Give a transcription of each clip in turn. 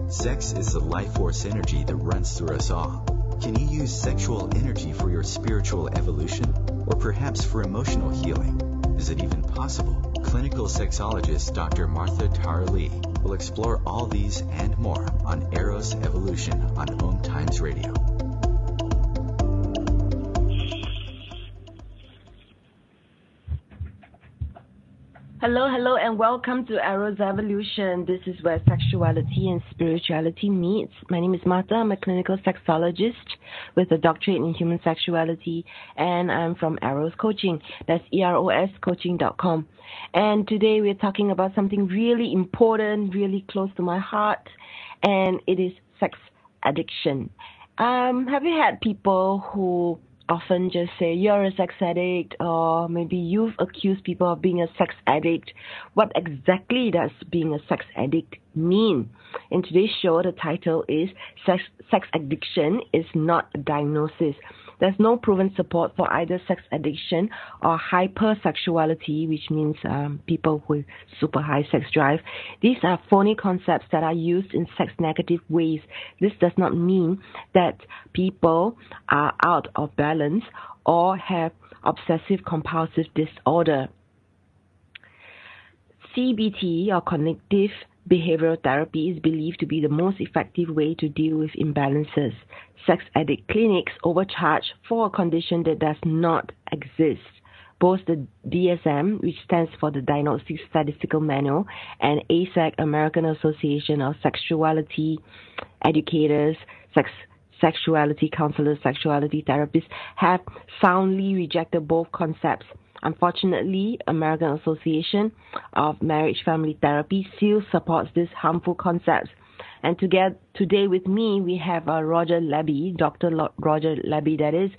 Sex is the life force energy that runs through us all. Can you use sexual energy for your spiritual evolution? Or perhaps for emotional healing? Is it even possible? Clinical sexologist Dr. Martha Tar Lee will explore all these and more on Eros Evolution on OMTimes Radio. Hello, and welcome to Eros Evolution. This is where sexuality and spirituality meets. My name is Martha. I'm a clinical sexologist with a doctorate in human sexuality, and I'm from Eros Coaching. That's eroscoaching.com. And today we're talking about something really important, really close to my heart, and it is sex addiction. Have you had people who often just say you're a sex addict, or maybe you've accused people of being a sex addict? What exactly does being a sex addict mean? In today's show, the title is Sex Addiction is Not a Diagnosis. There's no proven support for either sex addiction or hypersexuality, which means people with super high sex drive. These are phony concepts that are used in sex-negative ways. This does not mean that people are out of balance or have obsessive compulsive disorder. CBT, or cognitive behavioral therapy, is believed to be the most effective way to deal with imbalances. Sex addict clinics overcharge for a condition that does not exist. Both the DSM, which stands for the Diagnostic Statistical Manual, and AASect, American Association of Sexuality Educators, Sexuality Counselors, Sexuality Therapists, have soundly rejected both concepts. Unfortunately, American Association of Marriage Family Therapy still supports these harmful concepts. And today with me, we have Roger Libby, Dr. Roger Libby, that is.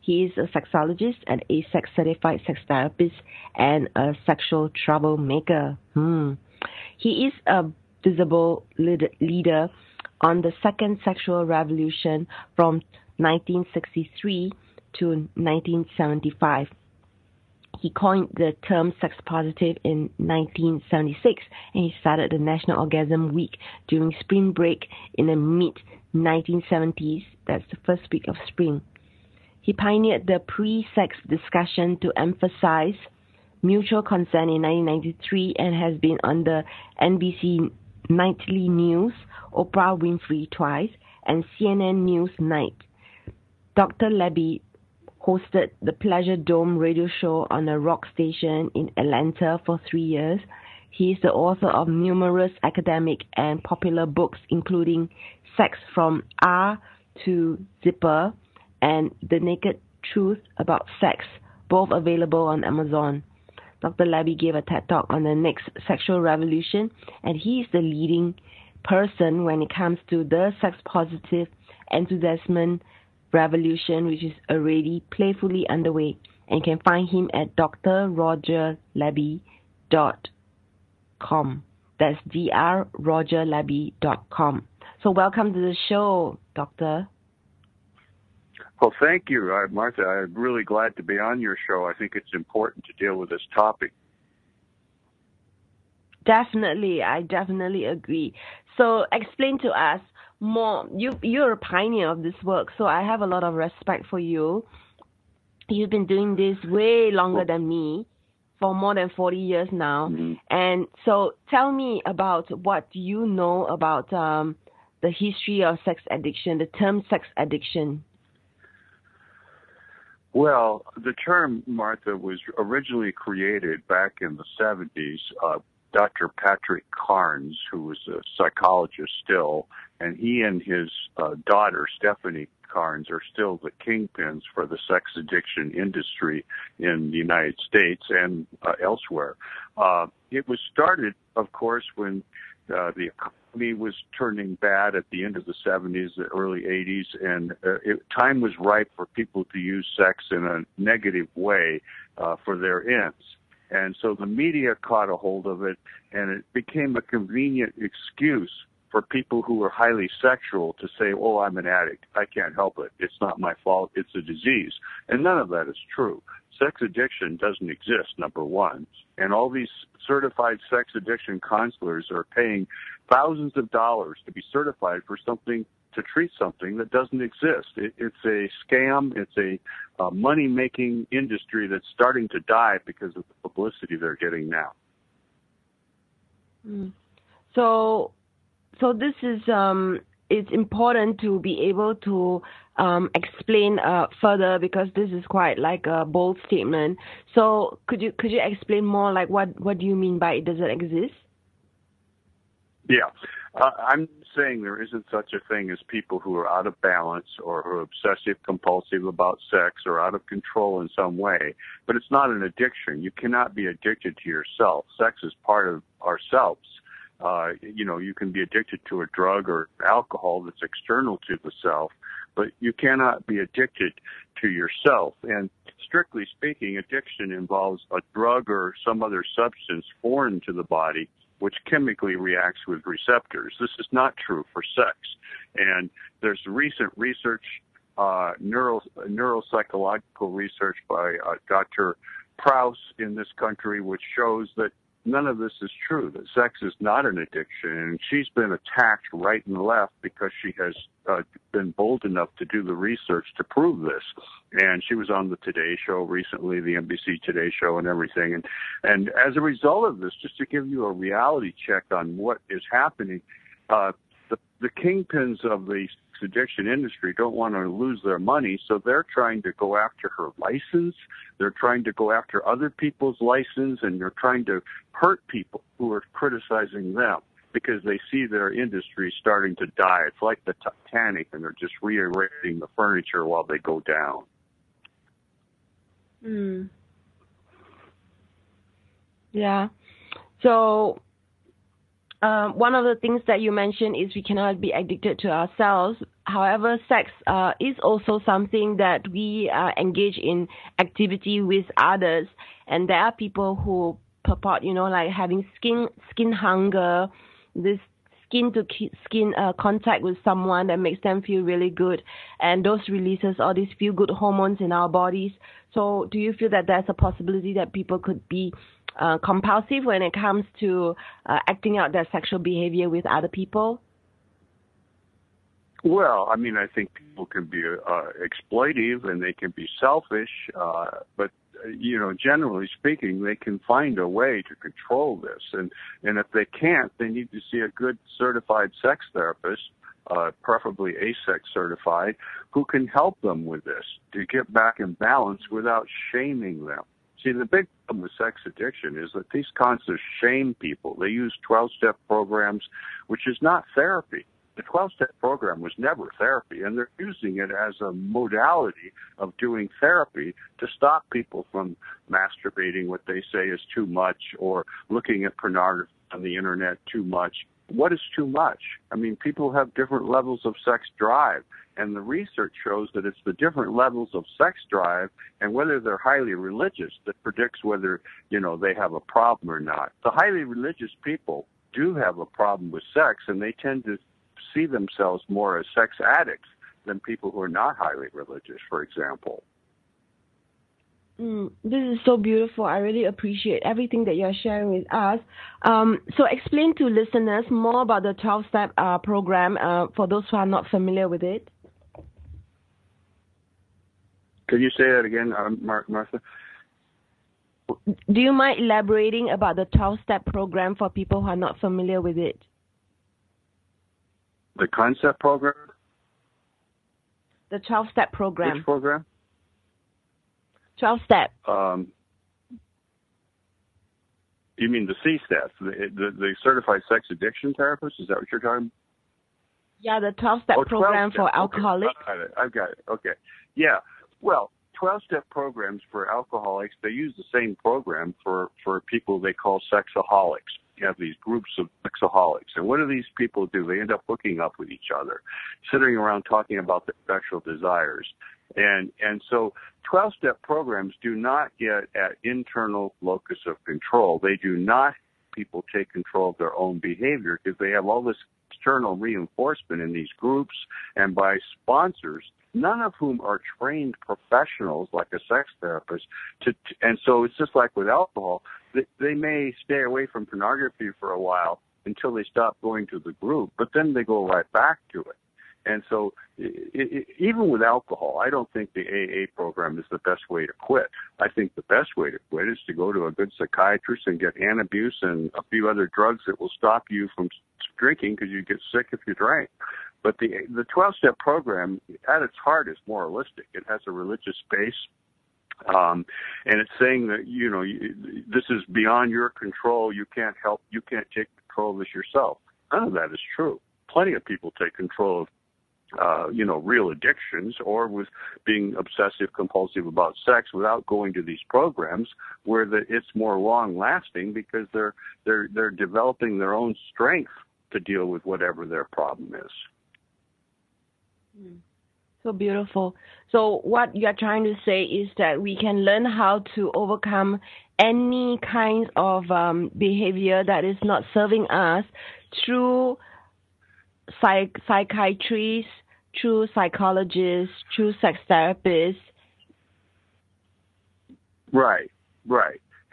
He is a sexologist and a sex-certified sex therapist and a sexual troublemaker. He is a visible leader on the second sexual revolution from 1963 to 1975. He coined the term sex positive in 1976, and he started the National Orgasm Week during spring break in the mid-1970s. That's the first week of spring. He pioneered the pre-sex discussion to emphasize mutual consent in 1993 and has been on the NBC Nightly News, Oprah Winfrey twice, and CNN News Night. Dr. Libby hosted the Pleasure Dome radio show on a rock station in Atlanta for 3 years. He is the author of numerous academic and popular books, including Sex from R to Zipper and The Naked Truth About Sex, both available on Amazon. Dr. Libby gave a TED Talk on the next sexual revolution, and he is the leading person when it comes to the sex-positive enthusiasm revolution, which is already playfully underway. And you can find him at drrogerlibby.com. That's drrogerlibby.com. So welcome to the show, Doctor. Well, thank you, Martha. I'm really glad to be on your show. I think it's important to deal with this topic. Definitely. I definitely agree. So explain to us more. You're a pioneer of this work, so I have a lot of respect for you. You've been doing this way longer than me, for more than 40 years now. Mm-hmm. And so tell me about what you know about the history of sex addiction, the term sex addiction. Well, the term, Martha, was originally created back in the 70s. Dr. Patrick Carnes, who was a psychologist still, and he and his daughter, Stephanie Carnes, are still the kingpins for the sex addiction industry in the United States and elsewhere. It was started, of course, when the economy was turning bad at the end of the 70s, the early 80s, and time was ripe for people to use sex in a negative way for their ends. And so the media caught a hold of it, and it became a convenient excuse for people who are highly sexual to say, oh, I'm an addict. I can't help it. It's not my fault. It's a disease. And none of that is true. Sex addiction doesn't exist, number one. And all these certified sex addiction counselors are paying thousands of dollars to be certified for something, to treat something that doesn't exist. It's a scam. It's a money-making industry that's starting to die because of the publicity they're getting now. So this is it's important to be able to explain further, because this is quite like a bold statement. So could you explain more, like what do you mean by it doesn't exist? Yeah. I'm saying there isn't such a thing as people who are out of balance or who are obsessive compulsive about sex or out of control in some way, but it's not an addiction. You cannot be addicted to yourself. Sex is part of ourselves. You can be addicted to a drug or alcohol that's external to the self, but you cannot be addicted to yourself. And strictly speaking, addiction involves a drug or some other substance foreign to the body, which chemically reacts with receptors. This is not true for sex. And there's recent research, neuropsychological research by Dr. Prowse in this country, which shows that none of this is true, that sex is not an addiction. And she's been attacked right and left because she has been bold enough to do the research to prove this. And she was on the Today Show recently, the NBC Today Show and everything. And as a result of this, just to give you a reality check on what is happening, the kingpins of the addiction industry don't want to lose their money, so they're trying to go after her license. They're trying to go after other people's license, and they're trying to hurt people who are criticizing them because they see their industry starting to die. It's like the Titanic, and they're just rearranging the furniture while they go down. Yeah. So one of the things that you mentioned is we cannot be addicted to ourselves. However, sex is also something that we engage in activity with others. And there are people who purport, like having skin hunger, this skin-to-skin contact with someone that makes them feel really good. And those releases all these feel-good hormones in our bodies. So do you feel that there's a possibility that people could be compulsive when it comes to acting out their sexual behavior with other people? Well, I mean, I think people can be exploitive and they can be selfish, but generally speaking, they can find a way to control this. And if they can't, they need to see a good certified sex therapist, preferably AAMFT certified, who can help them with this to get back in balance without shaming them. See, the big problem with sex addiction is that these counselors shame people. They use 12-step programs, which is not therapy. The 12-step program was never therapy, and they're using it as a modality of doing therapy to stop people from masturbating what they say is too much or looking at pornography on the internet too much. What is too much? I mean, people have different levels of sex drive, and the research shows that it's the different levels of sex drive and whether they're highly religious that predicts whether, they have a problem or not. The highly religious people do have a problem with sex, and they tend to see themselves more as sex addicts than people who are not highly religious, for example. This is so beautiful. I really appreciate everything that you're sharing with us. So explain to listeners more about the 12-step program for those who are not familiar with it. Can you say that again, Martha? Do you mind elaborating about the 12-step program for people who are not familiar with it? The concept program? The 12-step program. Which program? 12-step. You mean the C-steps, the certified sex addiction therapist? Is that what you're talking about? Yeah, the 12-step program 12-step. for alcoholics. Okay. I've got it. Okay. Yeah. Well, 12-step programs for alcoholics, they use the same program for people they call sexaholics. You have these groups of sexaholics. And what do these people do? They end up hooking up with each other, sitting around talking about their sexual desires. And so 12-step programs do not get at internal locus of control. They do not people take control of their own behavior because they have all this external reinforcement in these groups and by sponsors, none of whom are trained professionals like a sex therapist. And so it's just like with alcohol, they may stay away from pornography for a while until they stop going to the group, but then they go right back to it. And so even with alcohol, I don't think the AA program is the best way to quit. I think the best way to quit is to go to a good psychiatrist and get Antabuse and a few other drugs that will stop you from drinking because you get sick if you drink. But the 12-step program, at its heart, is moralistic. It has a religious base. And it's saying that, this is beyond your control. You can't take control of this yourself. None of that is true. Plenty of people take control of real addictions or with being obsessive compulsive about sex without going to these programs where it's more long lasting because they're developing their own strength to deal with whatever their problem is. So beautiful. So what you're trying to say is that we can learn how to overcome any kind of behavior that is not serving us through psychiatrists, through psychologists, through sex therapists. Right.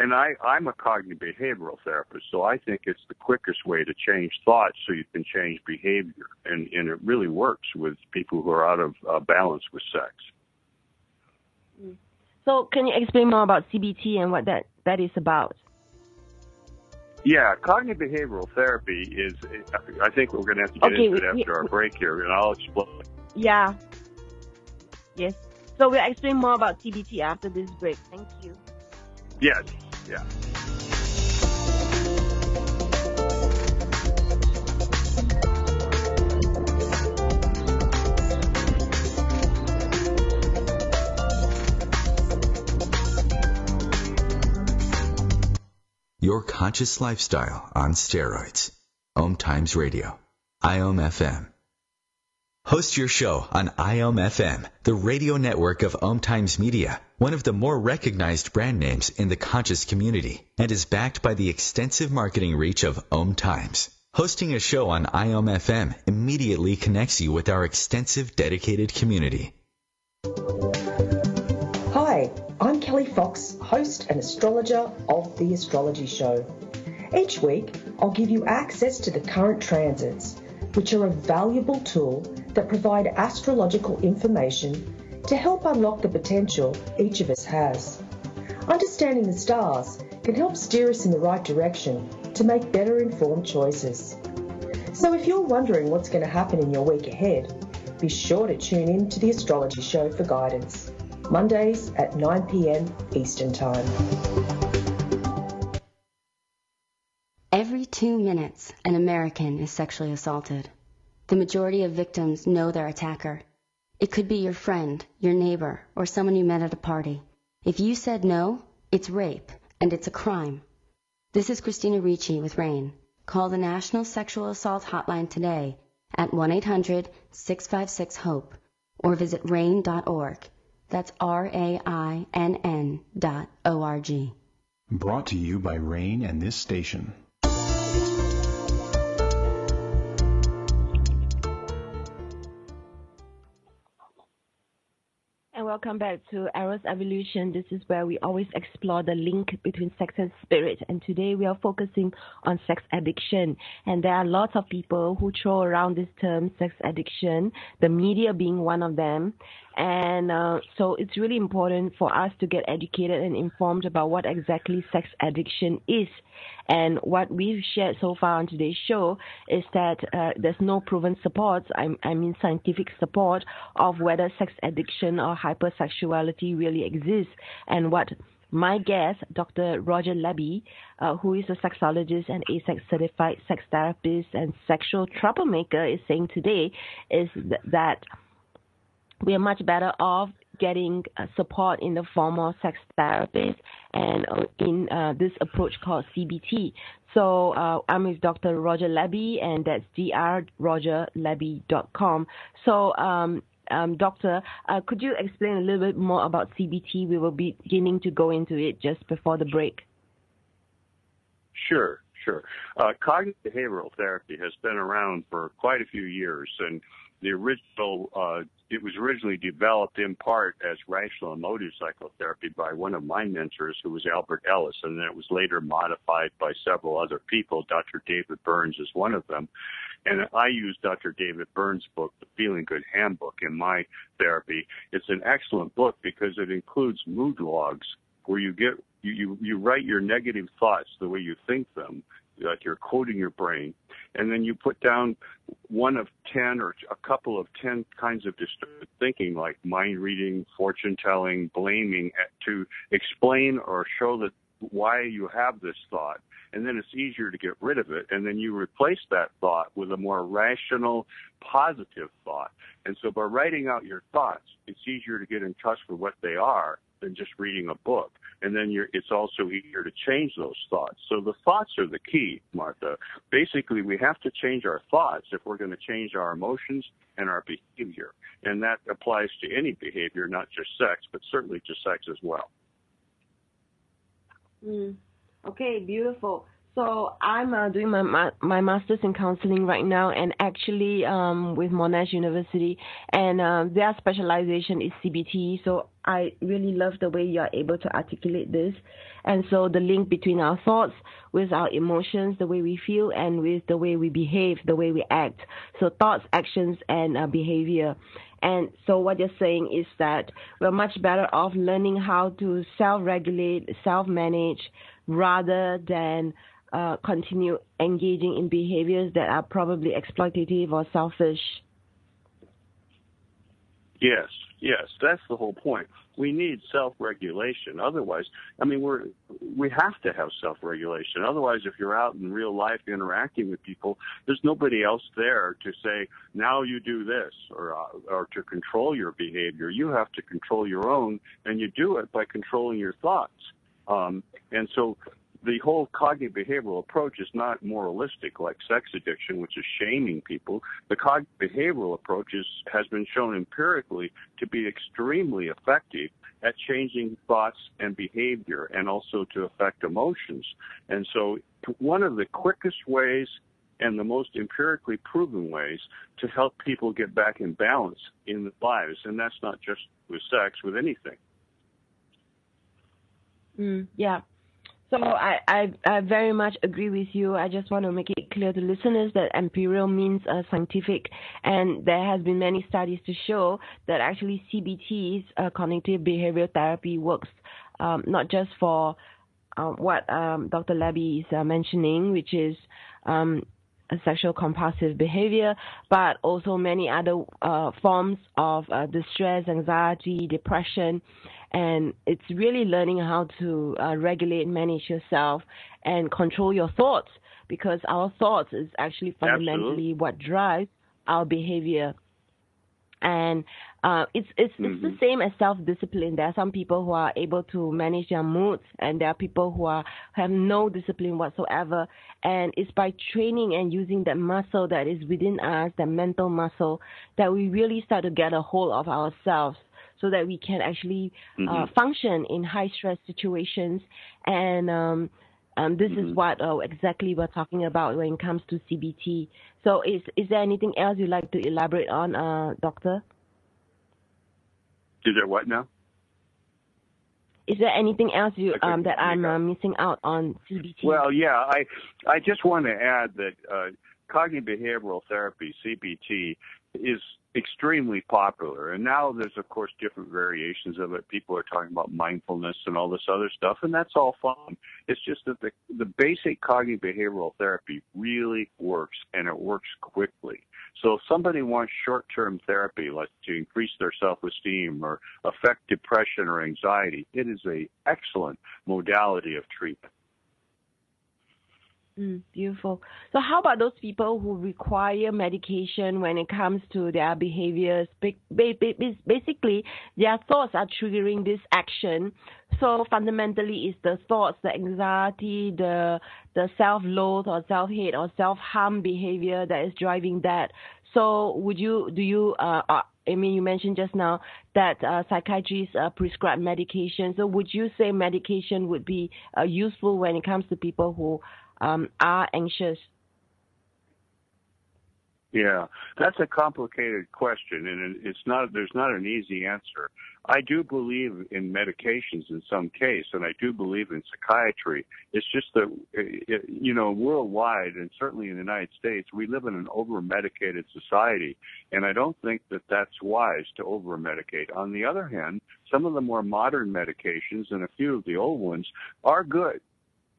And I'm a cognitive behavioral therapist, so I think it's the quickest way to change thoughts so you can change behavior. And it really works with people who are out of balance with sex. So can you explain more about CBT and what that is about? Yeah, cognitive behavioral therapy is, I think we're going to have to get into it after our break here, and I'll explain. Yeah. Yes. So we'll explain more about CBT after this break. Thank you. Yes. Yeah. Your conscious lifestyle on steroids. OMTimes Radio. AAMFT. Host your show on AAMFT, the radio network of OMTimes Media, one of the more recognized brand names in the conscious community, and is backed by the extensive marketing reach of OMTimes. Hosting a show on AAMFT immediately connects you with our extensive dedicated community. Hi, I'm Kelly Fox, host and astrologer of The Astrology Show. Each week, I'll give you access to the current transits, which are a valuable tool that provide astrological information to help unlock the potential each of us has. Understanding the stars can help steer us in the right direction to make better informed choices. So if you're wondering what's going to happen in your week ahead, be sure to tune in to The Astrology Show for guidance. Mondays at 9 p.m. Eastern Time. Every 2 minutes, an American is sexually assaulted. The majority of victims know their attacker. It could be your friend, your neighbor, or someone you met at a party. If you said no, it's rape, and it's a crime. This is Christina Ricci with RAIN. Call the National Sexual Assault Hotline today at 1-800-656-HOPE or visit RAIN.org. That's RAINN.org. Brought to you by RAIN and this station. And welcome back to Eros Evolution. This is where we always explore the link between sex and spirit. And today we are focusing on sex addiction. And there are lots of people who throw around this term sex addiction, the media being one of them. And so it's really important for us to get educated and informed about what exactly sex addiction is. And what we've shared so far on today's show is that there's no proven support, I mean scientific support, of whether sex addiction or hypersexuality really exists. And what my guest, Dr. Roger Libby, who is a sexologist and Aasect certified sex therapist and sexual troublemaker, is saying today is that we are much better off getting support in the form of sex therapists and in this approach called CBT. So I'm with Dr. Roger Libby, and that's drrogerlibby.com. So, Doctor, could you explain a little bit more about CBT? We will be beginning to go into it just before the break. Sure. Sure. Cognitive behavioral therapy has been around for quite a few years, and it was originally developed in part as rational emotive psychotherapy by one of my mentors, who was Albert Ellis, and then it was later modified by several other people. Dr. David Burns is one of them. And I use Dr. David Burns' book, The Feeling Good Handbook, in my therapy. It's an excellent book because it includes mood logs where you write your negative thoughts the way you think them, like you're coding your brain, and then you put down one of 10 or a couple of 10 kinds of distorted thinking, like mind reading, fortune telling, blaming, to explain or show that why you have this thought. And then it's easier to get rid of it. And then you replace that thought with a more rational, positive thought. And so by writing out your thoughts, it's easier to get in touch with what they are than just reading a book. And then it's also easier to change those thoughts. So the thoughts are the key, Martha. Basically, we have to change our thoughts if we're going to change our emotions and our behavior. And that applies to any behavior, not just sex, but certainly to sex as well. Okay, beautiful. So I'm doing my master's in counseling right now, and actually with Monash University, and their specialization is CBT. So I really love the way you are able to articulate this. And so the link between our thoughts with our emotions, the way we feel, and with the way we behave, the way we act. So thoughts, actions, and behavior. And so what you're saying is that we're much better off learning how to self-regulate, self-manage, rather than continue engaging in behaviors that are probably exploitative or selfish. Yes, that's the whole point. We need self-regulation. Otherwise, we have to have self-regulation. Otherwise, if you're out in real life interacting with people, there's nobody else there to say, now you do this, or to control your behavior. You have to control your own, and you do it by controlling your thoughts. And so the whole cognitive behavioral approach is not moralistic like sex addiction, which is shaming people. The cognitive behavioral approach has been shown empirically to be extremely effective at changing thoughts and behavior, and also to affect emotions. And so one of the quickest ways and the most empirically proven ways to help people get back in balance in their lives, and that's not just with sex, with anything. Yeah. So I very much agree with you. I just want to make it clear to listeners that empirical means scientific, and there has been many studies to show that actually CBT's cognitive behavioral therapy works not just for what Dr. Libby is mentioning, which is a sexual compulsive behavior, but also many other forms of distress, anxiety, depression. And it's really learning how to regulate, manage yourself, and control your thoughts, because our thoughts is actually fundamentally what drives our behavior. And it's the same as self-discipline. There are some people who are able to manage their moods, and there are people who have no discipline whatsoever. And it's by training and using that muscle that is within us, the mental muscle, that we really start to get a hold of ourselves, so that we can actually function in high-stress situations. And this is what exactly we're talking about when it comes to CBT. So is there anything else you'd like to elaborate on, Doctor? Is there what now? Is there anything else that I'm missing out on CBT? Well, yeah, I just want to add that cognitive behavioral therapy, CBT, is extremely popular. And now there's, of course, different variations of it. People are talking about mindfulness and all this other stuff, and that's all fun. It's just that the basic cognitive behavioral therapy really works, and it works quickly. So if somebody wants short-term therapy, like to increase their self-esteem or affect depression or anxiety, it is an excellent modality of treatment. Beautiful. So how about those people who require medication when it comes to their behaviors? Basically, their thoughts are triggering this action. So fundamentally, it's the thoughts, the anxiety, the self-loathe or self-hate or self-harm behavior that is driving that. So you mentioned just now that psychiatrists prescribe medication. So would you say medication would be useful when it comes to people who are anxious? Yeah, that's a complicated question, and there's not an easy answer. I do believe in medications in some case, and I do believe in psychiatry. It's just that, worldwide, and certainly in the United States, we live in an over-medicated society, and I don't think that that's wise to over-medicate. On the other hand, some of the more modern medications and a few of the old ones are good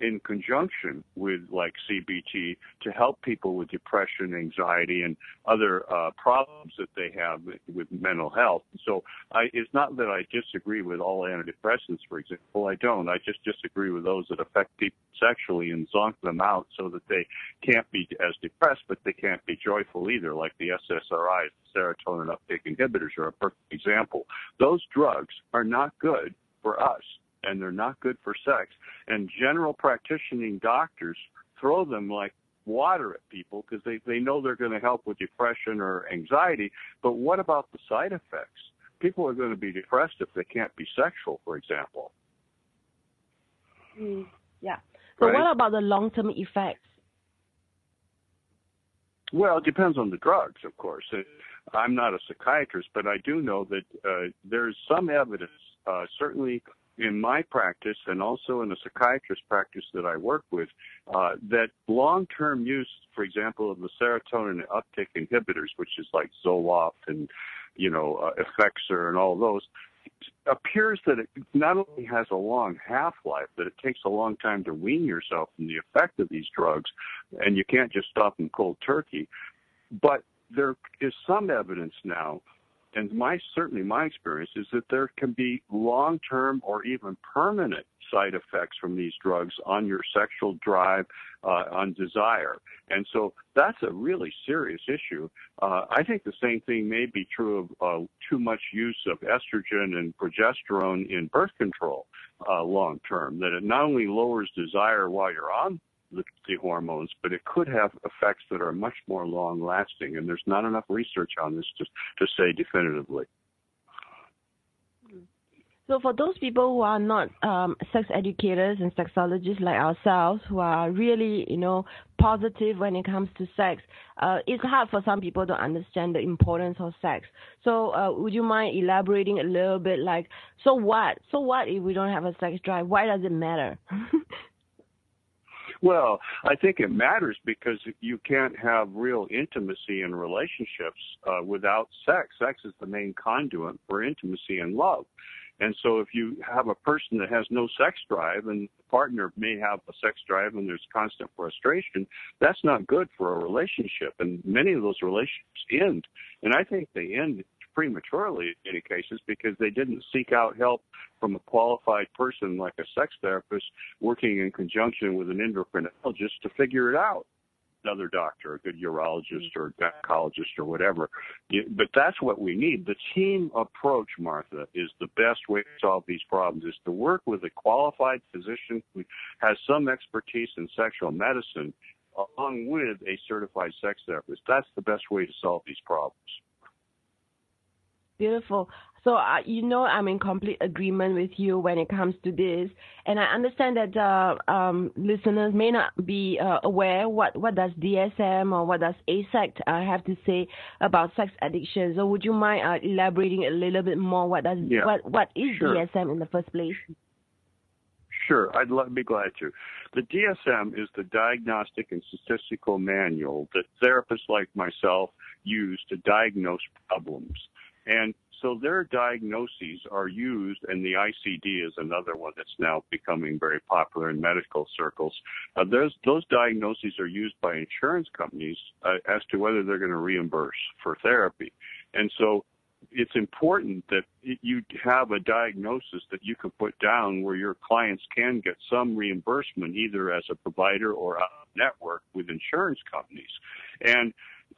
in conjunction with like CBT to help people with depression, anxiety, and other problems that they have with mental health. So it's not that I disagree with all antidepressants, for example. I don't. I just disagree with those that affect people sexually and zonk them out so that they can't be as depressed, but they can't be joyful either, like the SSRIs, serotonin uptake inhibitors, are a perfect example. Those drugs are not good for us, and they're not good for sex. And general practicing doctors throw them like water at people because they know they're going to help with depression or anxiety. But what about the side effects? People are going to be depressed if they can't be sexual, for example. Yeah. So right? What about the long-term effects? Well, it depends on the drugs, of course. I'm not a psychiatrist, but I do know that there's some evidence, certainly in my practice and also in a psychiatrist practice that I work with, that long-term use, for example, of the serotonin uptake inhibitors, which is like Zoloft and, Effexor and all those, appears that it not only has a long half-life, that it takes a long time to wean yourself from the effect of these drugs, and you can't just stop them cold turkey. But there is some evidence now, and certainly my experience is that there can be long-term or even permanent side effects from these drugs on your sexual drive, on desire. And so that's a really serious issue. I think the same thing may be true of too much use of estrogen and progesterone in birth control long-term, that it not only lowers desire while you're on the hormones, but it could have effects that are much more long-lasting, and there's not enough research on this to say definitively. So for those people who are not sex educators and sexologists like ourselves, who are really, positive when it comes to sex, it's hard for some people to understand the importance of sex. So would you mind elaborating a little bit, like, so what if we don't have a sex drive? Why does it matter? Well, I think it matters because you can't have real intimacy in relationships without sex. Sex is the main conduit for intimacy and love. And so if you have a person that has no sex drive and the partner may have a sex drive and there's constant frustration, that's not good for a relationship. And many of those relationships end. And I think they end prematurely in many cases because they didn't seek out help from a qualified person like a sex therapist working in conjunction with an endocrinologist to figure it out. Another doctor, a good urologist or gynecologist or whatever. But that's what we need. The team approach, Martha, is the best way to solve these problems, is to work with a qualified physician who has some expertise in sexual medicine along with a certified sex therapist. That's the best way to solve these problems. Beautiful. So, I'm in complete agreement with you when it comes to this. And I understand that listeners may not be aware what does DSM or what does Aasect have to say about sex addiction. So would you mind elaborating a little bit more? What is sure. DSM in the first place? Sure, I'd be glad to. The DSM is the Diagnostic and Statistical Manual that therapists like myself use to diagnose problems. And so their diagnoses are used, and the ICD is another one that's now becoming very popular in medical circles. Those diagnoses are used by insurance companies as to whether they're going to reimburse for therapy. And so it's important that you have a diagnosis that you can put down where your clients can get some reimbursement either as a provider or out of network with insurance companies. And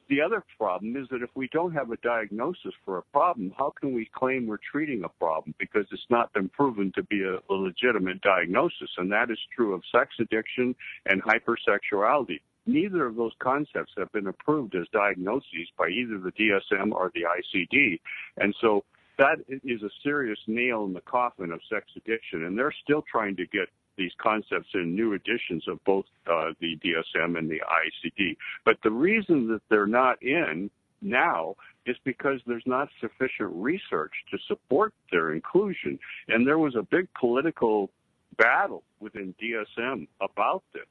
the other problem is that if we don't have a diagnosis for a problem, how can we claim we're treating a problem? Because it's not been proven to be a legitimate diagnosis, and that is true of sex addiction and hypersexuality. Neither of those concepts have been approved as diagnoses by either the DSM or the ICD. And so that is a serious nail in the coffin of sex addiction, and they're still trying to get these concepts in new editions of both the DSM and the ICD. But the reason that they're not in now is because there's not sufficient research to support their inclusion. And there was a big political battle within DSM about this.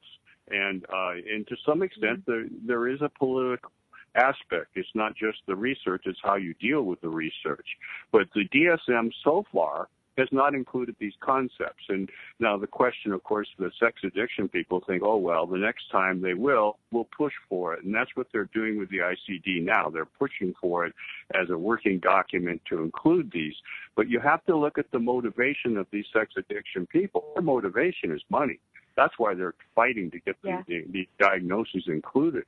And to some extent, there is a political aspect. It's not just the research, it's how you deal with the research. But the DSM so far has not included these concepts. And now the question, of course, the sex addiction people think, oh, well, the next time they will, we'll push for it. And that's what they're doing with the ICD now. They're pushing for it as a working document to include these. But you have to look at the motivation of these sex addiction people. Their motivation is money. That's why they're fighting to get these diagnoses included.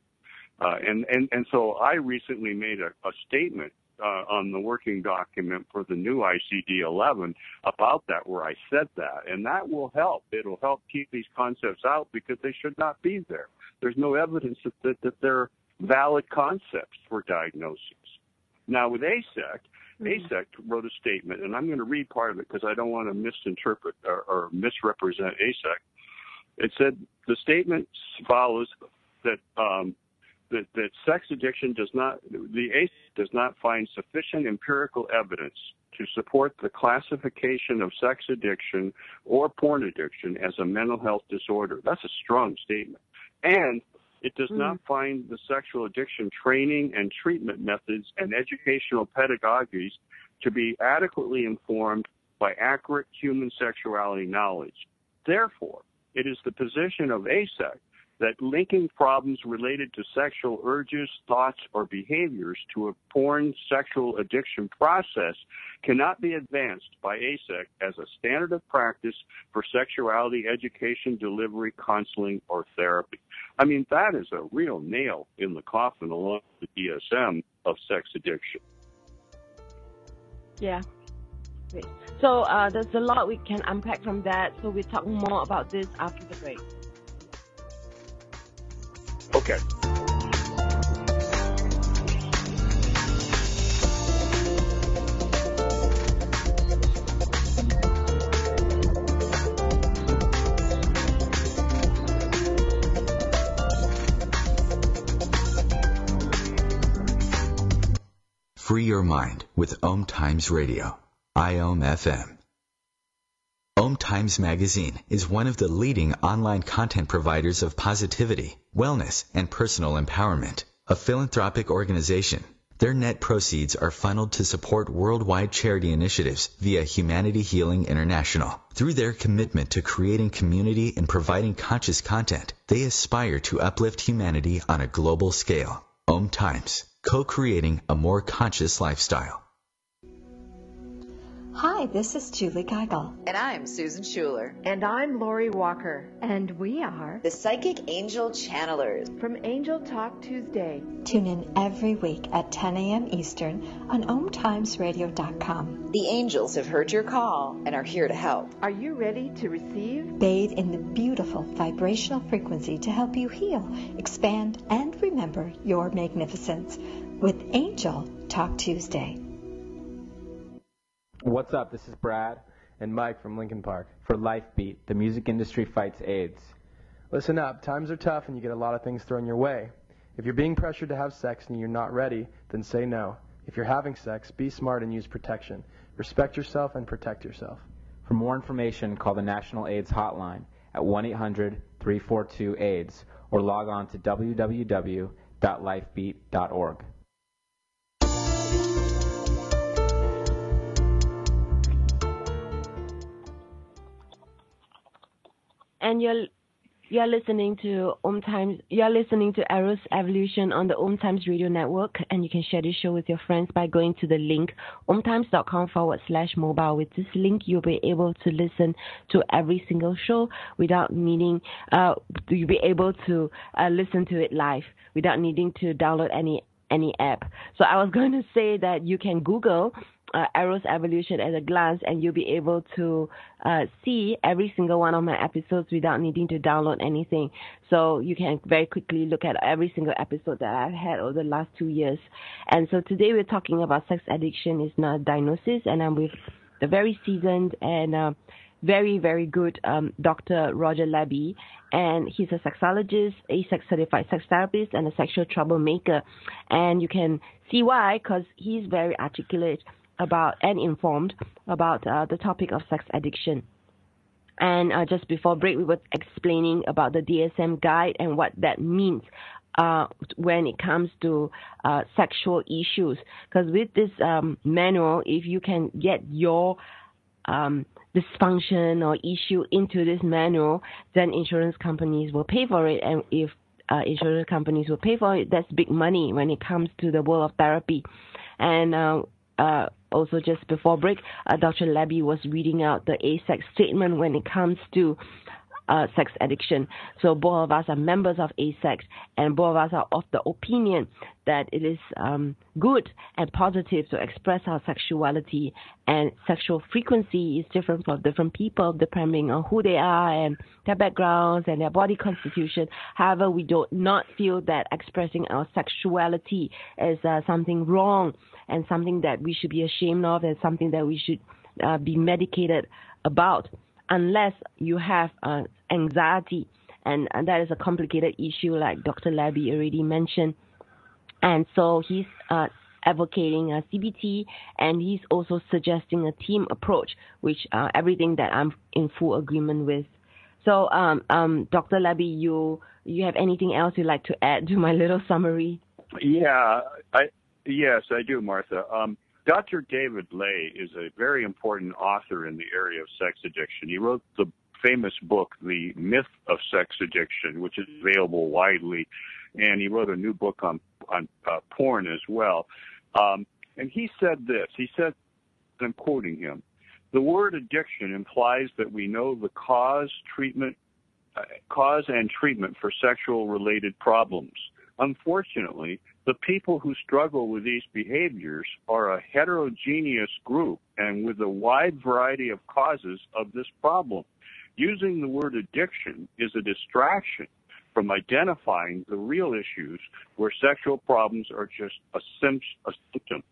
And so I recently made a statement on the working document for the new ICD-11 about that, where I said that, and that will help. It'll help keep these concepts out because they should not be there. There's no evidence that they're valid concepts for diagnosis. Now, with AASECT, AASECT wrote a statement, and I'm going to read part of it because I don't want to misinterpret or misrepresent AASECT. It said the statement follows that that sex addiction does not find sufficient empirical evidence to support the classification of sex addiction or porn addiction as a mental health disorder. That's a strong statement. And it does not find the sexual addiction training and treatment methods and educational pedagogies to be adequately informed by accurate human sexuality knowledge. Therefore, it is the position of AASECT that linking problems related to sexual urges, thoughts, or behaviors to a porn sexual addiction process cannot be advanced by AASECT as a standard of practice for sexuality education, delivery, counseling, or therapy. I mean, that is a real nail in the coffin along with the DSM of sex addiction. Yeah. Great. So there's a lot we can unpack from that. So we'll talk more about this after the break. Okay. Free your mind with OMTimes Radio, AAMFT. OMTimes Magazine is one of the leading online content providers of positivity, wellness, and personal empowerment. A philanthropic organization, their net proceeds are funneled to support worldwide charity initiatives via Humanity Healing International. Through their commitment to creating community and providing conscious content, they aspire to uplift humanity on a global scale. OMTimes, co-creating a more conscious lifestyle. Hi, this is Julie Geigel. And I'm Susan Schuler. And I'm Lori Walker. And we are the Psychic Angel Channelers from Angel Talk Tuesday. Tune in every week at 10 a.m. Eastern on OMTimesRadio.com. The angels have heard your call and are here to help. Are you ready to receive? Bathe in the beautiful vibrational frequency to help you heal, expand, and remember your magnificence with Angel Talk Tuesday. What's up? This is Brad and Mike from Lincoln Park for LifeBeat, the music industry fights AIDS. Listen up, times are tough and you get a lot of things thrown your way. If you're being pressured to have sex and you're not ready, then say no. If you're having sex, be smart and use protection. Respect yourself and protect yourself. For more information, call the National AIDS Hotline at 1-800-342-AIDS or log on to www.lifebeat.org. And you're listening to OMTimes. You're listening to Eros Evolution on the OMTimes Radio Network, and you can share this show with your friends by going to the link omtimes.com/mobile. With this link, you'll be able to listen to every single show without needing. You'll be able to listen to it live without needing to download any app. So I was going to say that you can Google Eros Evolution at a glance, and you'll be able to see every single one of my episodes without needing to download anything. So you can very quickly look at every single episode that I've had over the last 2 years. And so today we're talking about sex addiction is not a diagnosis, and I'm with the very seasoned and very, very good Dr. Roger Libby, and he's a sexologist, AAMFT certified sex therapist, and a sexual troublemaker. And you can see why, because he's very articulate about and informed about the topic of sex addiction. And just before break, we were explaining about the DSM guide and what that means when it comes to sexual issues. Because with this manual, if you can get your dysfunction or issue into this manual, then insurance companies will pay for it. And if insurance companies will pay for it, that's big money when it comes to the world of therapy. And also just before break, Dr. Libby was reading out the AAMFT statement when it comes to sex addiction. So both of us are members of AAMFT, and both of us are of the opinion that it is good and positive to express our sexuality, and sexual frequency is different for different people depending on who they are and their backgrounds and their body constitution. However, we do not feel that expressing our sexuality is something wrong and something that we should be ashamed of and something that we should be medicated about, unless you have anxiety, and that is a complicated issue like Dr. Libby already mentioned. And so he's advocating a CBT, and he's also suggesting a team approach, which everything that I'm in full agreement with. So, Dr. Libby, you have anything else you'd like to add to my little summary? Yes, I do, Martha. Dr. David Ley is a very important author in the area of sex addiction. He wrote the famous book, The Myth of Sex Addiction, which is available widely, and he wrote a new book on porn as well. And he said this. He said, and I'm quoting him, "The word addiction implies that we know the cause and treatment for sexual-related problems. Unfortunately, the people who struggle with these behaviors are a heterogeneous group and with a wide variety of causes of this problem. Using the word addiction is a distraction from identifying the real issues where sexual problems are just a symptom.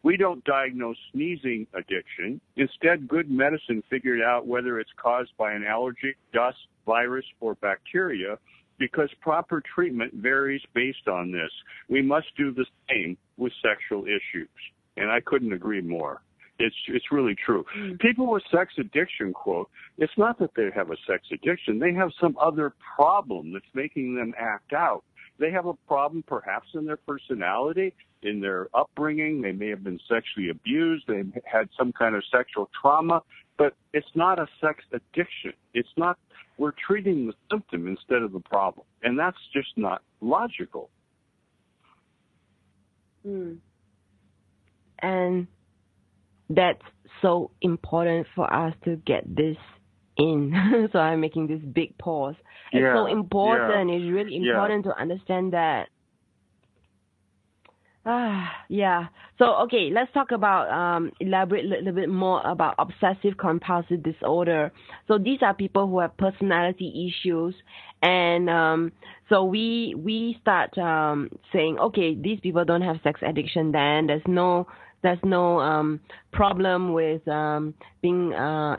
We don't diagnose sneezing addiction. Instead, good medicine figured out whether it's caused by an allergy, dust, virus, or bacteria, because proper treatment varies based on this. We must do the same with sexual issues." And I couldn't agree more. It's really true. People with sex addiction, quote, it's not that they have a sex addiction. They have some other problem that's making them act out. They have a problem perhaps in their personality, in their upbringing. They may have been sexually abused. They had some kind of sexual trauma, but it's not a sex addiction. It's not. We're treating the symptom instead of the problem, and that's just not logical. And that's so important for us to get this in. So I'm making this big pause. It's so important. It's really important to understand that. So, okay, let's talk about, elaborate a little bit more about obsessive compulsive disorder. So these are people who have personality issues. And so we start saying, okay, these people don't have sex addiction then. There's no problem with being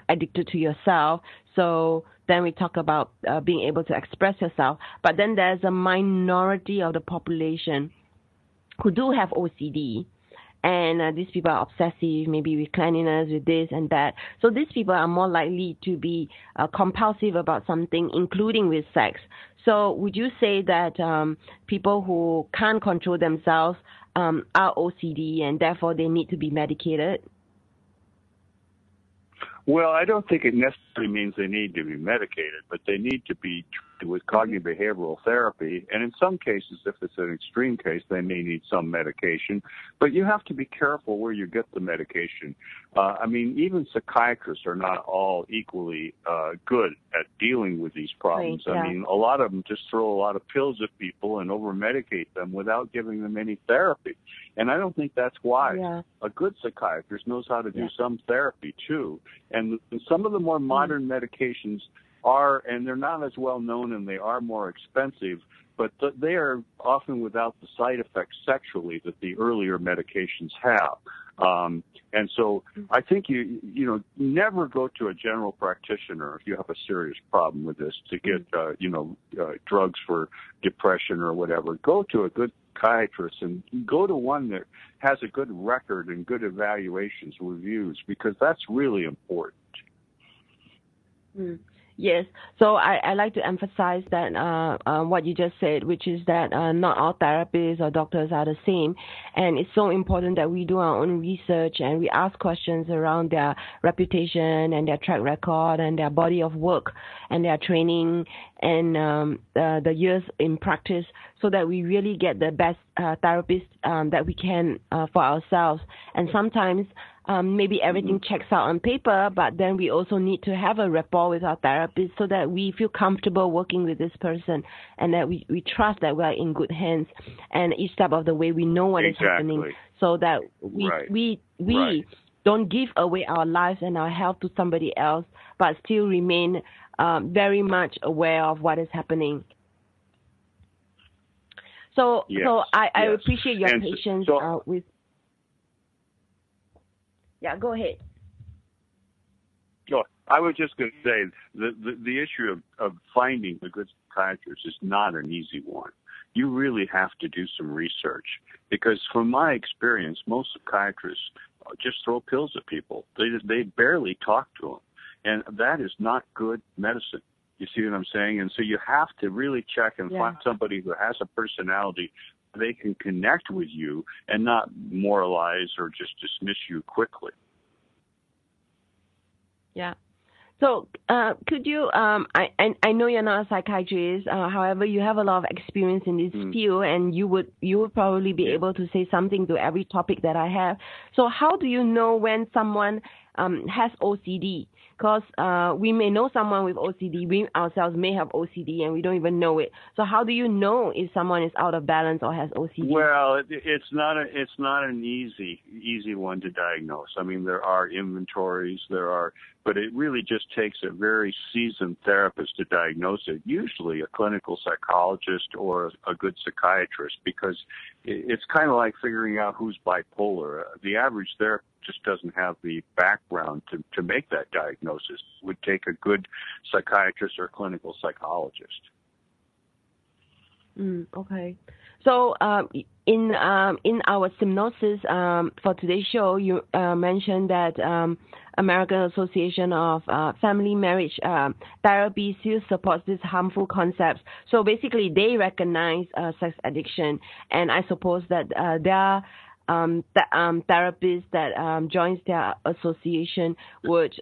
addicted to yourself. So then we talk about being able to express yourself. But then there's a minority of the population who do have OCD, and these people are obsessive, maybe with cleanliness, with this and that. So these people are more likely to be compulsive about something, including with sex. So would you say that people who can't control themselves are OCD, and therefore they need to be medicated? Well, I don't think it necessarily means they need to be medicated, but they need to be treated with cognitive behavioral therapy. And in some cases, if it's an extreme case, they may need some medication. But you have to be careful where you get the medication. I mean, even psychiatrists are not all equally good at dealing with these problems. Right, yeah. I mean, a lot of them just throw a lot of pills at people and over-medicate them without giving them any therapy. And I don't think that's wise. Yeah. A good psychiatrist knows how to do some therapy, too. And some of the more modern medications are, and they're not as well known and they are more expensive, but they are often without the side effects sexually that the earlier medications have. And so I think you never go to a general practitioner if you have a serious problem with this to get, drugs for depression or whatever. Go to a good psychiatrist and go to one that has a good record and good evaluations, reviews, because that's really important. Yes. So I like to emphasize that what you just said, which is that not all therapists or doctors are the same. And it's so important that we do our own research and we ask questions around their reputation and their track record and their body of work and their training and the years in practice, so that we really get the best therapist that we can for ourselves. And sometimes maybe everything checks out on paper, but then we also need to have a rapport with our therapist so that we feel comfortable working with this person and that we trust that we are in good hands. And each step of the way we know what is happening, so that we don't give away our lives and our health to somebody else, but still remain very much aware of what is happening. So I appreciate your patience with. Yeah, go ahead. I was just going to say the issue of finding a good psychiatrist is not an easy one. You really have to do some research, because from my experience, most psychiatrists just throw pills at people. They barely talk to them, and that is not good medicine. You see what I'm saying? And so you have to really check and find somebody who has a personality. They can connect with you and not moralize or just dismiss you quickly. Yeah. So could you, I know you're not a psychiatrist, however, you have a lot of experience in this field, and you would probably be able to say something to every topic that I have. So how do you know when someone has OCD? Because we may know someone with OCD, we ourselves may have OCD and we don't even know it. So how do you know if someone is out of balance or has OCD? Well, it's not an easy one to diagnose. I mean, there are inventories, but it really just takes a very seasoned therapist to diagnose it, usually a clinical psychologist or a good psychiatrist, because it's kind of like figuring out who's bipolar. The average therapist just doesn't have the background to make that diagnosis. It would take a good psychiatrist or clinical psychologist. Okay. So in our synopsis for today's show, you mentioned that American Association of Family Marriage Therapy still supports these harmful concepts. So basically, they recognize sex addiction, and I suppose that their therapists that joins their association would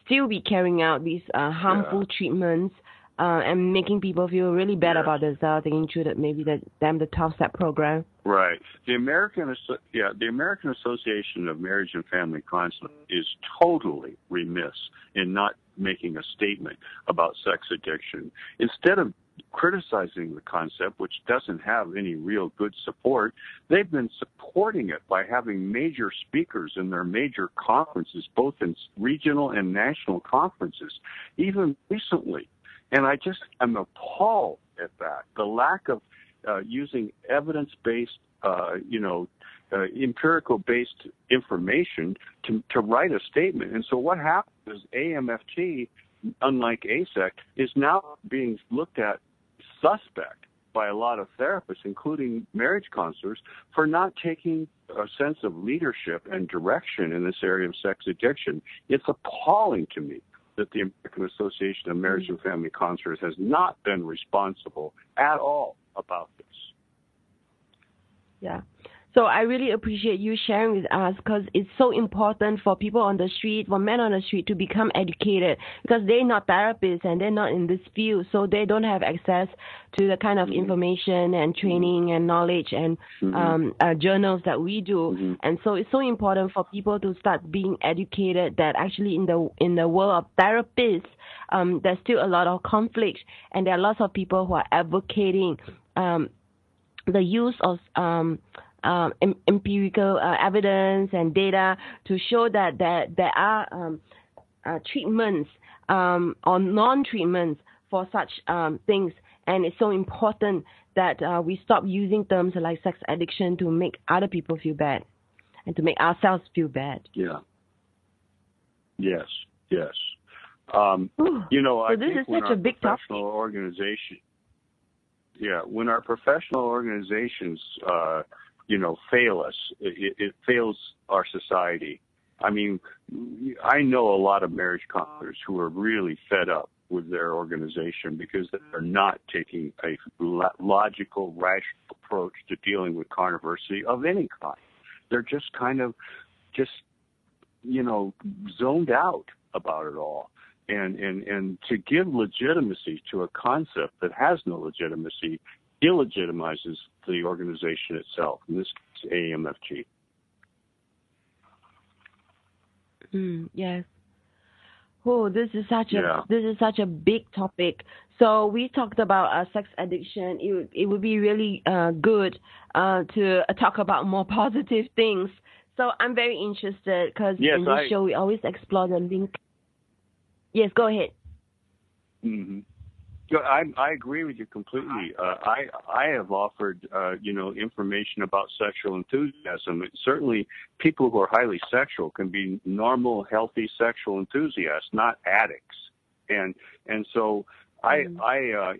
still be carrying out these harmful treatments and making people feel really bad about themselves, thinking through that maybe the 12-step program. Right. The American Association of Marriage and Family Counseling is totally remiss in not making a statement about sex addiction. Instead of criticizing the concept, which doesn't have any real good support, they've been supporting it by having major speakers in their major conferences, both in regional and national conferences, even recently. And I'm appalled at that. The lack of using evidence-based, empirical-based information to write a statement. And so what happens is AAMFT, unlike Aasect, is now being looked at suspect by a lot of therapists, including marriage counselors, for not taking a sense of leadership and direction in this area of sex addiction. It's appalling to me that the American Association of Marriage and Family Counselors has not been responsible at all about this. Yeah. So I really appreciate you sharing with us, because it's so important for people on the street, for men on the street, to become educated, because they're not therapists and they're not in this field, so they don't have access to the kind of information and training and knowledge and journals that we do. And so it's so important for people to start being educated that actually in the world of therapists, there's still a lot of conflict, and there are lots of people who are advocating the use of empirical evidence and data to show that there are treatments or non-treatments for such things. And it's so important that we stop using terms like sex addiction to make other people feel bad. and to make ourselves feel bad. Yeah. Yes. Yes. So I this think is when such our a big topic. professional organization, when our professional organizations, fail us, it fails our society. I mean, I know a lot of marriage counselors who are really fed up with their organization because they're not taking a logical, rational approach to dealing with controversy of any kind. They're just kind of zoned out about it all. And to give legitimacy to a concept that has no legitimacy illegitimizes the organization itself, in this case, AAMFT. Yes. Oh, this is such a big topic. So we talked about sex addiction. It would be really good to talk about more positive things. So I'm very interested because in this show we always explore the link. Yes, go ahead. Mm-hmm. I agree with you completely. I have offered, information about sexual enthusiasm. Certainly, people who are highly sexual can be normal, healthy sexual enthusiasts, not addicts. And so I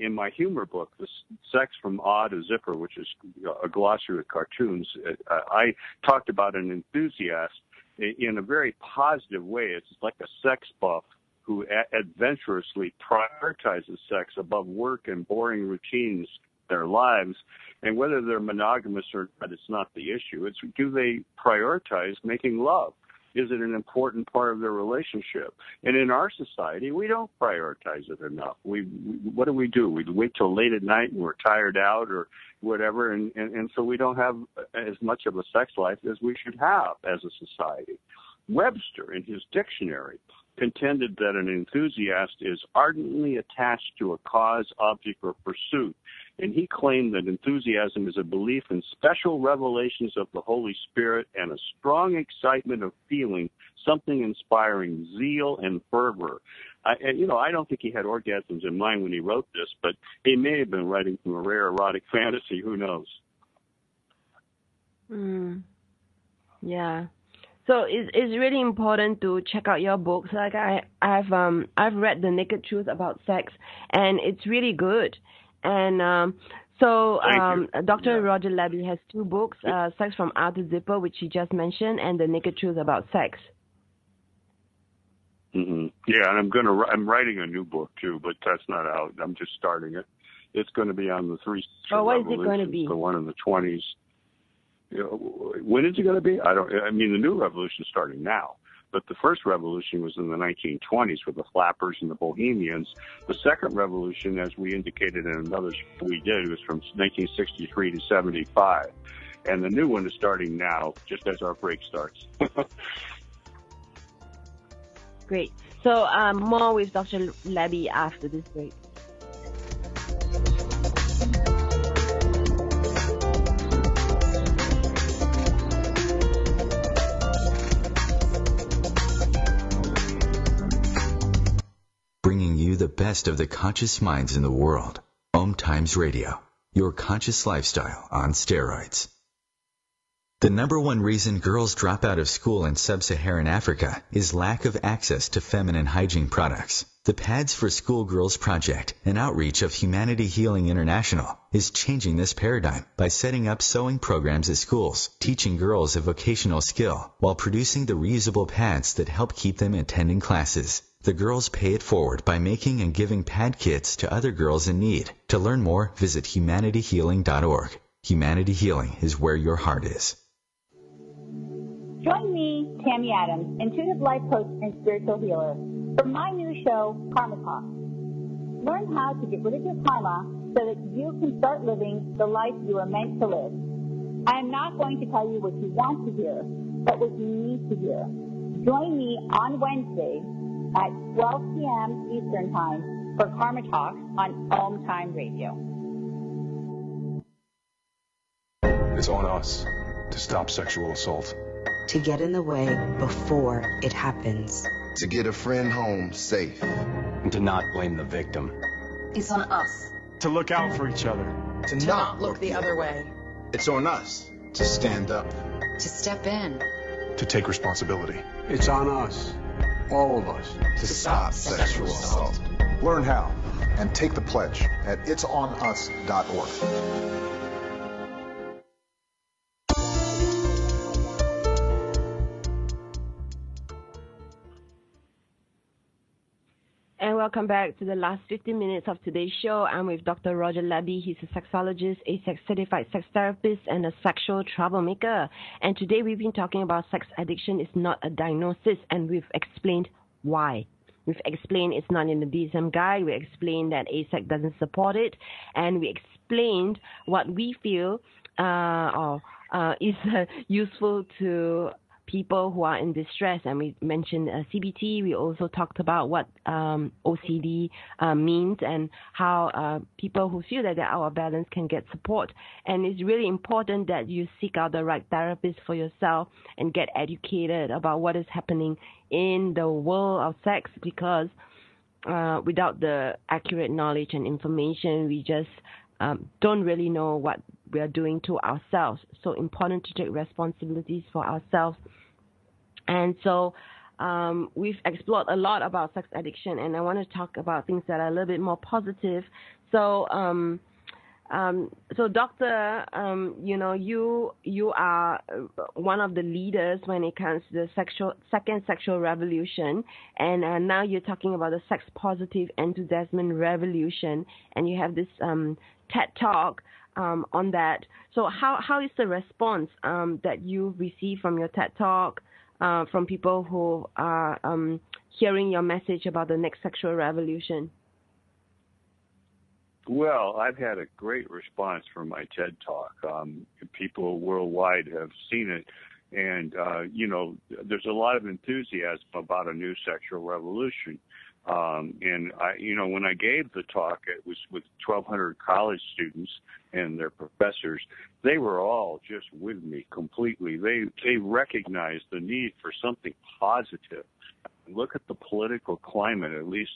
in my humor book, the Sex from Awe to Zipper, which is a glossary with cartoons, I talked about an enthusiast in a very positive way. It's like a sex buff who adventurously prioritizes sex above work and boring routines in their lives. And whether they're monogamous or not, it's not the issue. It's, do they prioritize making love? Is it an important part of their relationship? And in our society, we don't prioritize it enough. What do? We wait till late at night and we're tired out or whatever, and so we don't have as much of a sex life as we should have as a society. Webster, in his dictionary, contended that an enthusiast is ardently attached to a cause, object, or pursuit. And he claimed that enthusiasm is a belief in special revelations of the Holy Spirit and a strong excitement of feeling, something inspiring zeal and fervor. I don't think he had orgasms in mind when he wrote this, but he may have been writing from a rare erotic fantasy. Who knows? Yeah. So it's really important to check out your books. Like I've read The Naked Truth About Sex, and it's really good. And Dr. Roger Libby has two books: Sex from Awe to Zipper, which he just mentioned, and The Naked Truth About Sex. Mm-hmm. Yeah, and I'm writing a new book too, but that's not out. I'm just starting it. It's going to be on the three. What is it going to be? The one in the 20s. When is it going to be? the new revolution is starting now, but the first revolution was in the 1920s with the flappers and the bohemians. The second revolution, as we indicated in another show we did, was from 1963 to 75. And the new one is starting now, just as our break starts. Great. So more with Dr. Libby after this break. Bringing you the best of the conscious minds in the world. OMTimes Radio, your conscious lifestyle on steroids. The number one reason girls drop out of school in sub-Saharan Africa is lack of access to feminine hygiene products. The Pads for Schoolgirls Project, an outreach of Humanity Healing International, is changing this paradigm by setting up sewing programs at schools, teaching girls a vocational skill, while producing the reusable pads that help keep them attending classes. The girls pay it forward by making and giving pad kits to other girls in need. To learn more, visit humanityhealing.org. Humanity Healing is where your heart is. Join me, Tammy Adams, intuitive life coach and spiritual healer, for my new show, Karma Talk. Learn how to get rid of your karma so that you can start living the life you are meant to live. I am not going to tell you what you want to hear, but what you need to hear. Join me on Wednesday at 12 p.m. Eastern Time for Karma Talk on OMTimes Radio. It's on us to stop sexual assault. To get in the way before it happens. To get a friend home safe. And to not blame the victim. It's on us. To look out for each other. To not look the other way. It's on us to stand up. To step in. to take responsibility. It's on us, all of us, to stop sexual assault. Learn how and take the pledge at itsonus.org. And welcome back to the last 15 minutes of today's show. I'm with Dr. Roger Libby. He's a sexologist, AAMFT certified sex therapist, and a sexual troublemaker. And today we've been talking about sex addiction is not a diagnosis, and we've explained why. We've explained it's not in the DSM guide. We explained that AAMFT doesn't support it, and we explained what we feel is useful to people who are in distress, and we mentioned CBT. We also talked about what OCD means and how people who feel that they're out of balance can get support. And it's really important that you seek out the right therapist for yourself and get educated about what is happening in the world of sex, because without the accurate knowledge and information, we just don't really know what we are doing to ourselves. So important to take responsibilities for ourselves. And so we've explored a lot about sex addiction, and I want to talk about things that are a little bit more positive. So, Doctor, you are one of the leaders when it comes to the second sexual revolution, and now you're talking about the sex positive enthusiasm revolution, and you have this TED Talk on that. So how is the response that you receive from your TED Talk, from people who are hearing your message about the next sexual revolution? Well, I've had a great response from my TED Talk. People worldwide have seen it. And, there's a lot of enthusiasm about a new sexual revolution. And when I gave the talk, it was with 1,200 college students and their professors. They were all just with me completely. They recognized the need for something positive. Look at the political climate, at least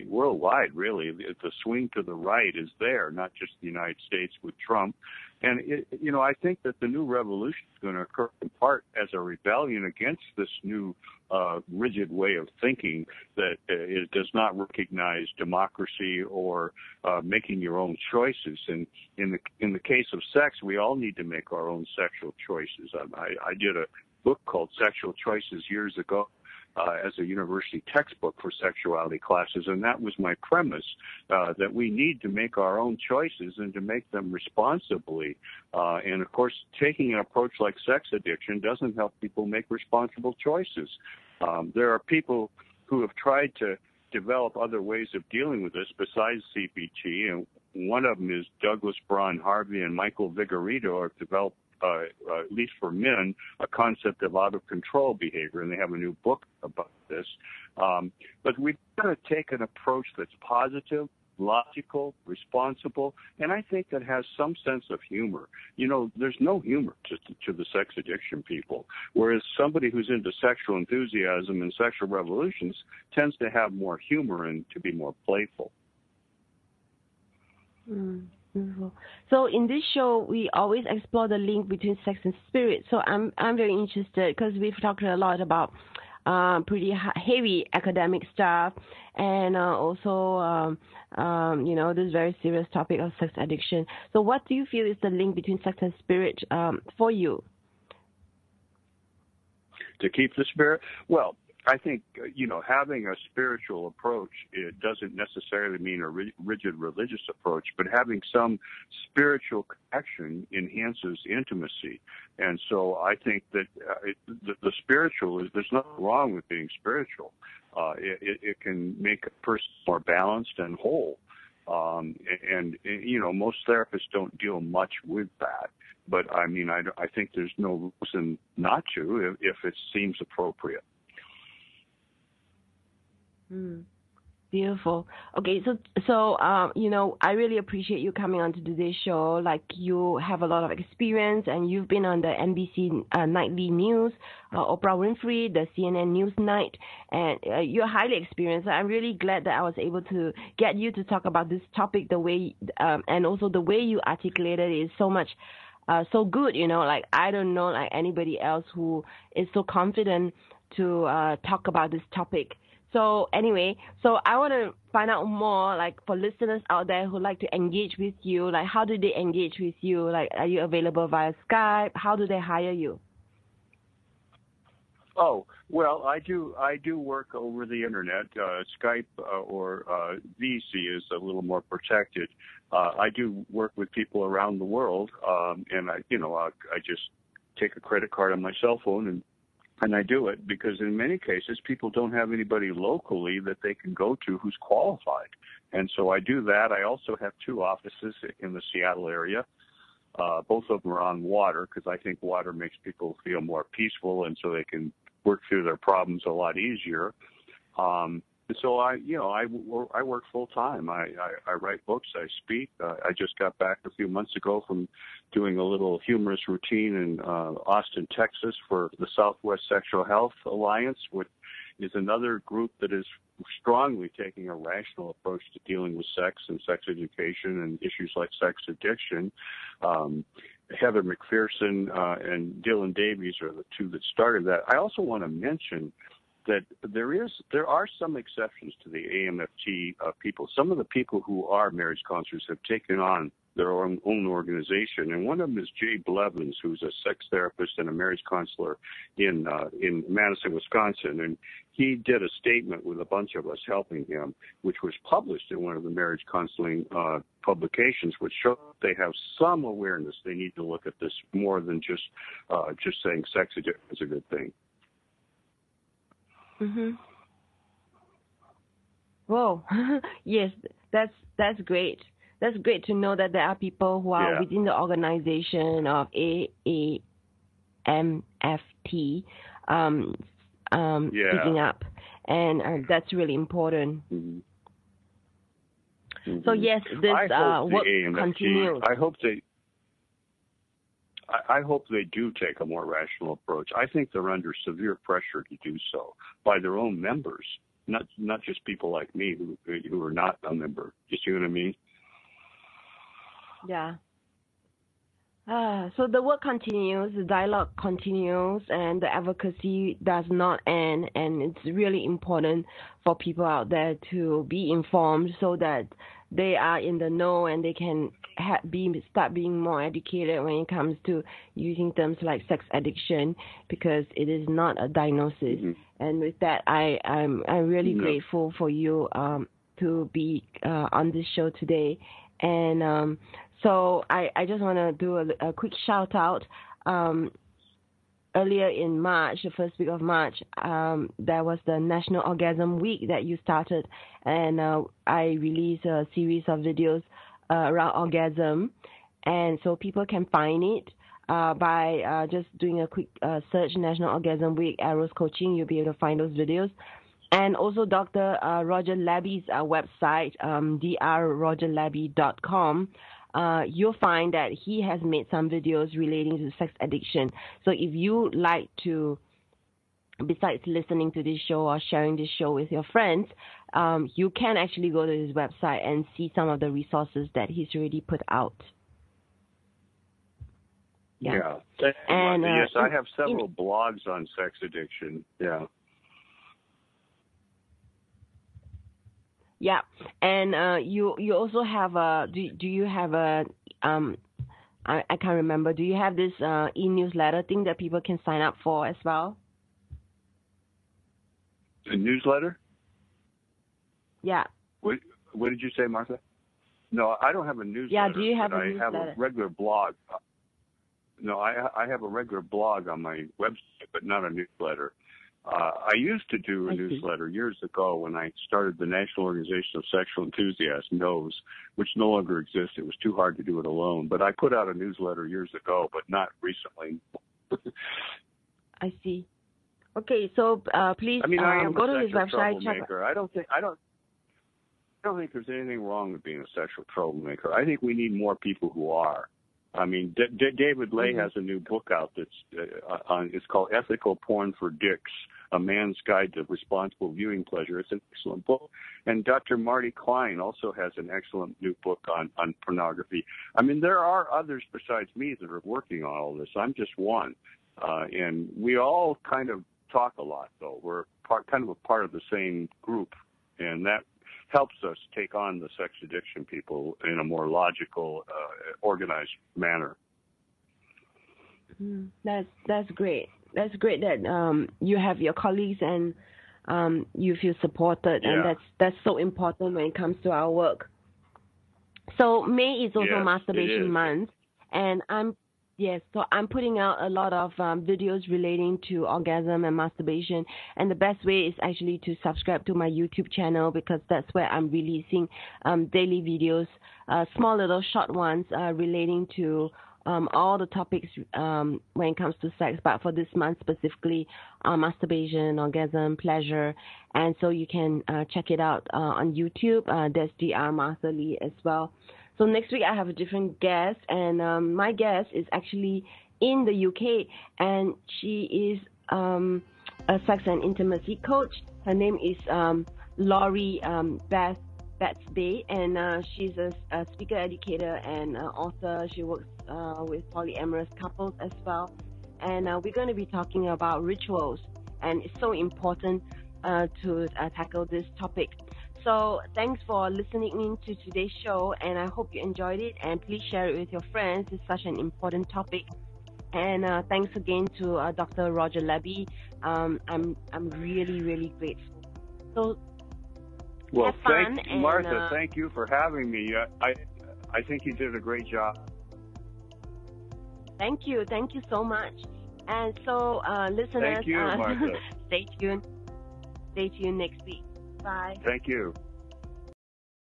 worldwide, really. The swing to the right is there, not just the United States with Trump. And, I think that the new revolution is going to occur in part as a rebellion against this new rigid way of thinking that it does not recognize democracy or making your own choices. And in the case of sex, we all need to make our own sexual choices. I did a book called Sexual Choices years ago, as a university textbook for sexuality classes, and that was my premise, that we need to make our own choices and to make them responsibly. And, of course, taking an approach like sex addiction doesn't help people make responsible choices. There are people who have tried to develop other ways of dealing with this besides CBT, and one of them is Douglas Braun Harvey and Michael Vigorito have developed, at least for men, a concept of out-of-control behavior, and they have a new book about this. But we've got to take an approach that's positive, logical, responsible, and I think that has some sense of humor. There's no humor to the sex addiction people, whereas somebody who's into sexual enthusiasm and sexual revolutions tends to have more humor and to be more playful. Beautiful. So in this show, we always explore the link between sex and spirit. So I'm very interested because we've talked a lot about pretty heavy academic stuff, and also this very serious topic of sex addiction. So what do you feel is the link between sex and spirit for you? To keep the spirit? Well, I think, having a spiritual approach, it doesn't necessarily mean a rigid religious approach, but having some spiritual connection enhances intimacy. And so I think that the spiritual there's nothing wrong with being spiritual. It can make a person more balanced and whole. And most therapists don't deal much with that. But, I think there's no reason not to if it seems appropriate. Beautiful. Okay, so I really appreciate you coming on to today's show. Like, you have a lot of experience, and you've been on the NBC nightly news, Oprah Winfrey, the CNN Newsnight, and you're highly experienced. I'm really glad that I was able to get you to talk about this topic the way, and also the way you articulated it is so much so good, like I don't know like anybody else who is so confident to talk about this topic. So anyway, so I want to find out more, like for listeners out there who like to engage with you, like how do they engage with you? Like, are you available via Skype? How do they hire you? Oh, well, I do work over the internet. Skype or VC is a little more protected. I do work with people around the world, and I just take a credit card on my cell phone and I do it because in many cases people don't have anybody locally that they can go to who's qualified. And so I do that. I also have 2 offices in the Seattle area. Both of them are on water because I think water makes people feel more peaceful and so they can work through their problems a lot easier. So I work full time. I write books. I speak. I just got back a few months ago from doing a little humorous routine in Austin, Texas, for the Southwest Sexual Health Alliance, which is another group that is strongly taking a rational approach to dealing with sex and sex education and issues like sex addiction. Heather McPherson and Dylan Davies are the 2 that started that. I also want to mention that there are some exceptions to the AAMFT people. Some of the people who are marriage counselors have taken on their own organization, and one of them is Jay Blevins, who's a sex therapist and a marriage counselor in Madison, Wisconsin, and he did a statement with a bunch of us helping him, which was published in one of the marriage counseling publications, which showed they have some awareness. They need to look at this more than just saying sex addiction is a good thing. Mhm. Whoa. Yes, that's great. That's great to know that there are people who are within the organization of AAMFT speaking up, and that's really important. Mm-hmm. Mm-hmm. So yes, this work continues. I hope they do take a more rational approach. I think they're under severe pressure to do so by their own members, not just people like me who are not a member. You see what I mean? Yeah. So the work continues, the dialogue continues, and the advocacy does not end. And it's really important for people out there to be informed so that they are in the know and they can start being more educated when it comes to using terms like sex addiction, because it is not a diagnosis. Mm-hmm. And with that, I'm really grateful for you to be on this show today. And so I just want to do a quick shout out. Earlier in March, the first week of March, there was the National Orgasm Week that you started, and I released a series of videos around orgasm, and so people can find it by just doing a quick search, National Orgasm Week, Eros Coaching. You'll be able to find those videos. And also Dr. Roger Libby's website, drrogerlibby.com. You'll find that he has made some videos relating to sex addiction. So if you like to, besides listening to this show or sharing this show with your friends, you can actually go to his website and see some of the resources that he's already put out. Yeah. And yes, I have several blogs on sex addiction. Yeah. Yeah, and you also have a, do you have a, I can't remember, do you have this e-newsletter thing that people can sign up for as well? A newsletter? Yeah. What did you say, Martha? No, I don't have a newsletter. Yeah, do you have a newsletter? I have a regular blog. No, I have a regular blog on my website, but not a newsletter. I used to do a newsletter years ago when I started the National Organization of Sexual Enthusiasts, NOS, which no longer exists. It was too hard to do it alone. But I put out a newsletter years ago, but not recently. I see. Okay, so please go to his website. I don't think there's anything wrong with being a sexual troublemaker. I think we need more people who are. I mean, David Lay has a new book out that's it's called Ethical Porn for Dicks. A Man's Guide to Responsible Viewing Pleasure. It's an excellent book. And Dr. Marty Klein also has an excellent new book on pornography. I mean, there are others besides me that are working on all this. I'm just one. And we all kind of talk a lot, though. We're kind of a part of the same group, and that helps us take on the sex addiction people in a more logical, organized manner. That's great. That's great that you have your colleagues and you feel supported, and that's so important when it comes to our work. So May is also Masturbation Month, and so I'm putting out a lot of videos relating to orgasm and masturbation, and the best way is actually to subscribe to my YouTube channel, because that's where I'm releasing daily videos, small little short ones relating to all the topics when it comes to sex, but for this month specifically, masturbation, orgasm, pleasure, and so you can check it out on YouTube. That's Dr. Martha Lee as well. So next week I have a different guest, and my guest is actually in the UK, and she is a sex and intimacy coach. Her name is Laurie Batsby, and she's a speaker, educator, and author. She works with polyamorous couples as well. And we're going to be talking about rituals, and it's so important to tackle this topic. So thanks for listening in to today's show, and I hope you enjoyed it, and please share it with your friends. It's such an important topic. And thanks again to Dr. Roger Libby. I'm really, really grateful. So well, thank you, Martha. Thank you for having me. I think you did a great job. Thank you so much. And so listeners, thank you, Martha. Stay tuned next week. Bye. Thank you.